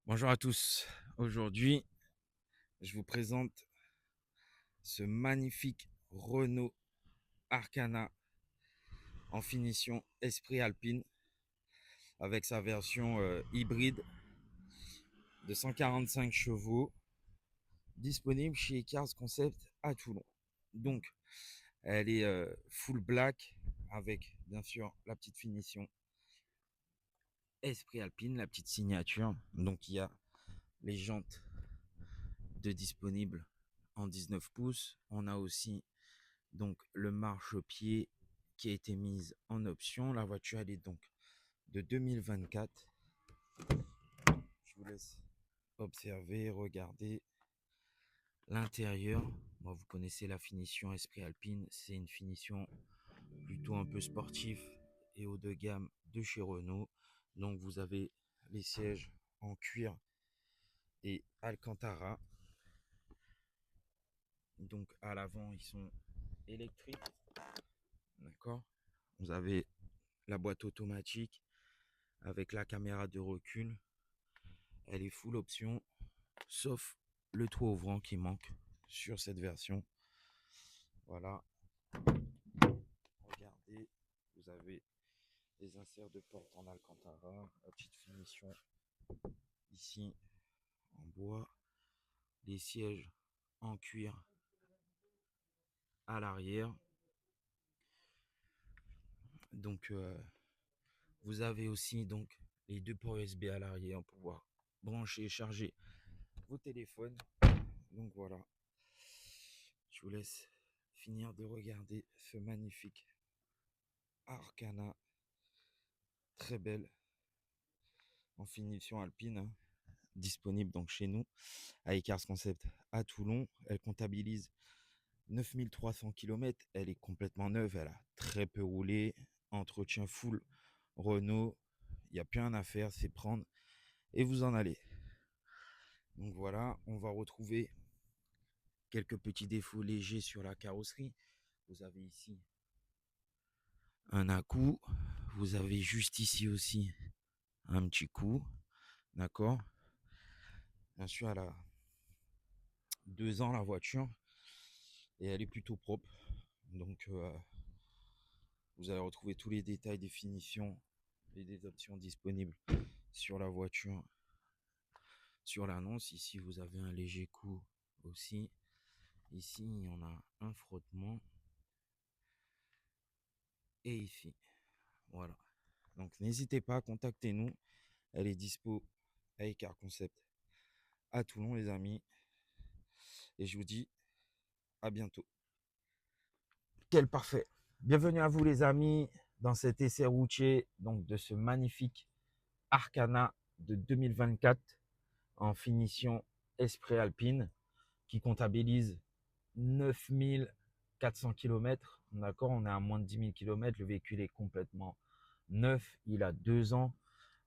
Bonjour à tous. Aujourd'hui, je vous présente ce magnifique Renault Arcana en finition Esprit Alpine avec sa version hybride de 145 chevaux disponible chez Cars Concept à Toulon. Donc, elle est full black avec bien sûr la petite finition Esprit Alpine, la petite signature. Donc, il y a les jantes de disponibles en 19 pouces. On a aussi donc le marchepied qui a été mise en option. La voiture elle est donc de 2024. Je vous laisse observer, regarder l'intérieur. Moi, vous connaissez la finition Esprit Alpine, c'est une finition plutôt un peu sportive et haut de gamme de chez Renault. Donc vous avez les sièges en cuir et Alcantara. Donc à l'avant ils sont électriques, d'accord. Vous avez la boîte automatique avec la caméra de recul. Elle est full option, sauf le toit ouvrant qui manque sur cette version. Voilà, regardez, vous avez les inserts de porte en Alcantara, la petite finition ici en bois, les sièges en cuir à l'arrière. Donc vous avez aussi donc les deux ports USB à l'arrière pour pouvoir brancher et charger vos téléphones. Donc voilà, je vous laisse finir de regarder ce magnifique Arcana, très belle en finition alpine, hein, disponible donc chez nous à Icars Concept à Toulon. Elle comptabilise 9300 km, elle est complètement neuve, elle a très peu roulé, entretien full Renault, il n'y a plus rien à faire, c'est prendre et vous en allez. Donc voilà, on va retrouver quelques petits défauts légers sur la carrosserie. Vous avez ici un à-coup, vous avez juste ici aussi un petit coup, d'accord. Bien sûr, elle a 2 ans la voiture et elle est plutôt propre. Donc vous allez retrouver tous les détails des finitions et des options disponibles sur la voiture, sur l'annonce. Ici vous avez un léger coup aussi. Ici on a un frottement et ici voilà. Donc n'hésitez pas, contactez-nous, elle est dispo à Car Concept à Toulon les amis, et je vous dis à bientôt. Quel parfait. Bienvenue à vous les amis dans cet essai routier donc de ce magnifique Arcana de 2024 en finition Esprit Alpine qui comptabilise 9400 km. D'accord, on est à moins de 10 000 km. Le véhicule est complètement neuf. Il a 2 ans.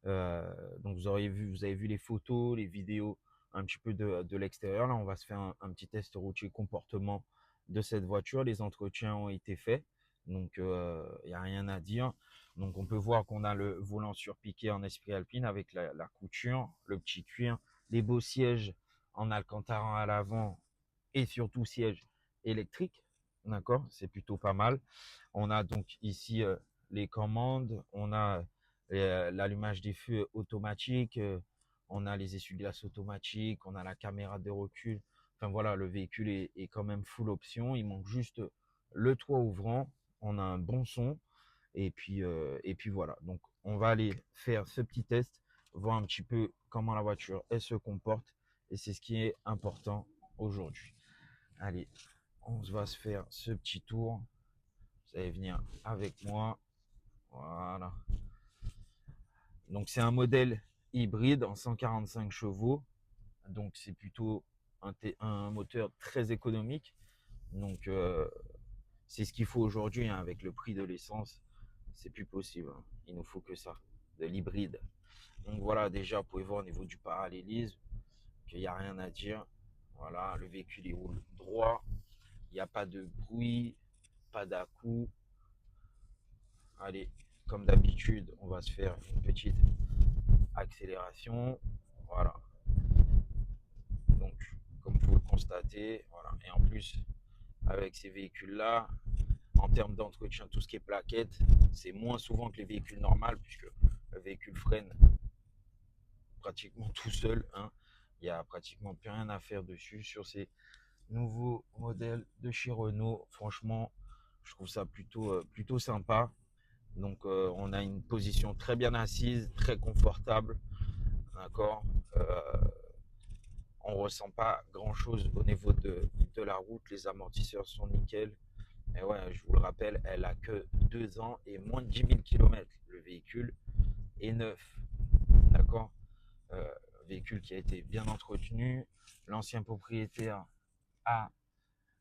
Donc vous avez vu les photos, les vidéos un petit peu de l'extérieur. Là, on va se faire un petit test routier comportement de cette voiture. Les entretiens ont été faits. Donc, il n'y a rien à dire. Donc, on peut voir qu'on a le volant surpiqué en Esprit Alpine avec la couture, le petit cuir, les beaux sièges en Alcantara à l'avant et surtout sièges électriques. D'accord, c'est plutôt pas mal. On a donc ici les commandes, on a l'allumage des feux automatique, on a les essuie-glaces automatiques, on a la caméra de recul. Enfin voilà, le véhicule est quand même full option. Il manque juste le toit ouvrant. On a un bon son. Et puis voilà. Donc on va aller faire ce petit test, voir un petit peu comment la voiture elle se comporte. Et c'est ce qui est important aujourd'hui. Allez, on va se faire ce petit tour. Vous allez venir avec moi. Voilà. Donc c'est un modèle hybride en 145 chevaux. Donc c'est plutôt un moteur très économique. Donc c'est ce qu'il faut aujourd'hui, hein, avec le prix de l'essence. C'est plus possible, hein. Il nous faut que ça, de l'hybride. Donc voilà, déjà vous pouvez voir au niveau du parallélisme qu'il n'y a rien à dire. Voilà, le véhicule il roule droit. Il n'y a pas de bruit, pas d'à-coup. Allez, comme d'habitude, on va se faire une petite accélération. Voilà. constater. Voilà. Et en plus, avec ces véhicules-là, en termes d'entretien, tout ce qui est plaquettes, c'est moins souvent que les véhicules normaux, puisque le véhicule freine pratiquement tout seul, hein. Il n'y a pratiquement plus rien à faire dessus sur ces nouveaux modèles de chez Renault. Franchement, je trouve ça plutôt sympa. Donc, on a une position très bien assise, très confortable. D'accord. On ressent pas grand chose au niveau de la route. Les amortisseurs sont nickel. Et ouais, je vous le rappelle, elle a que 2 ans et moins de 10 000 km. Le véhicule est neuf. D'accord. euh, Véhicule qui a été bien entretenu. L'ancien propriétaire a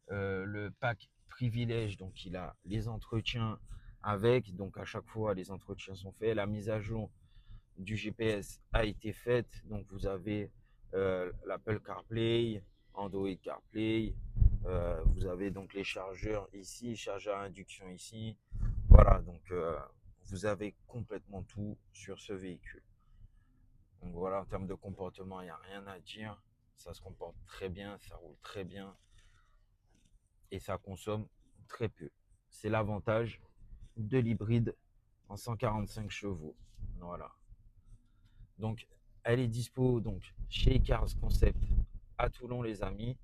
le pack privilège, donc il a les entretiens avec. Donc à chaque fois, les entretiens sont faits. La mise à jour du GPS a été faite. Donc vous avez l'Apple CarPlay, Android CarPlay. Vous avez donc les chargeurs ici, chargeur à induction ici. Voilà, donc vous avez complètement tout sur ce véhicule. Donc voilà, en termes de comportement, il n'y a rien à dire. Ça se comporte très bien, ça roule très bien et ça consomme très peu. C'est l'avantage de l'hybride en 145 chevaux. Voilà. Donc, elle est dispo donc chez Cars Concept à Toulon, les amis.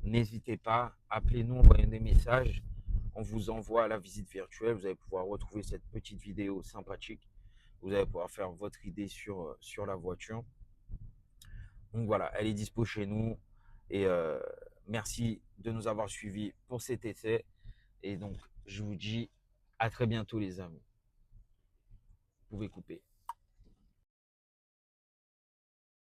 N'hésitez pas, appelez-nous, envoyez des messages. On vous envoie la visite virtuelle. Vous allez pouvoir retrouver cette petite vidéo sympathique. Vous allez pouvoir faire votre idée sur la voiture. Donc voilà, elle est dispo chez nous. Et merci de nous avoir suivis pour cet essai. Et donc, je vous dis à très bientôt, les amis. Vous pouvez couper.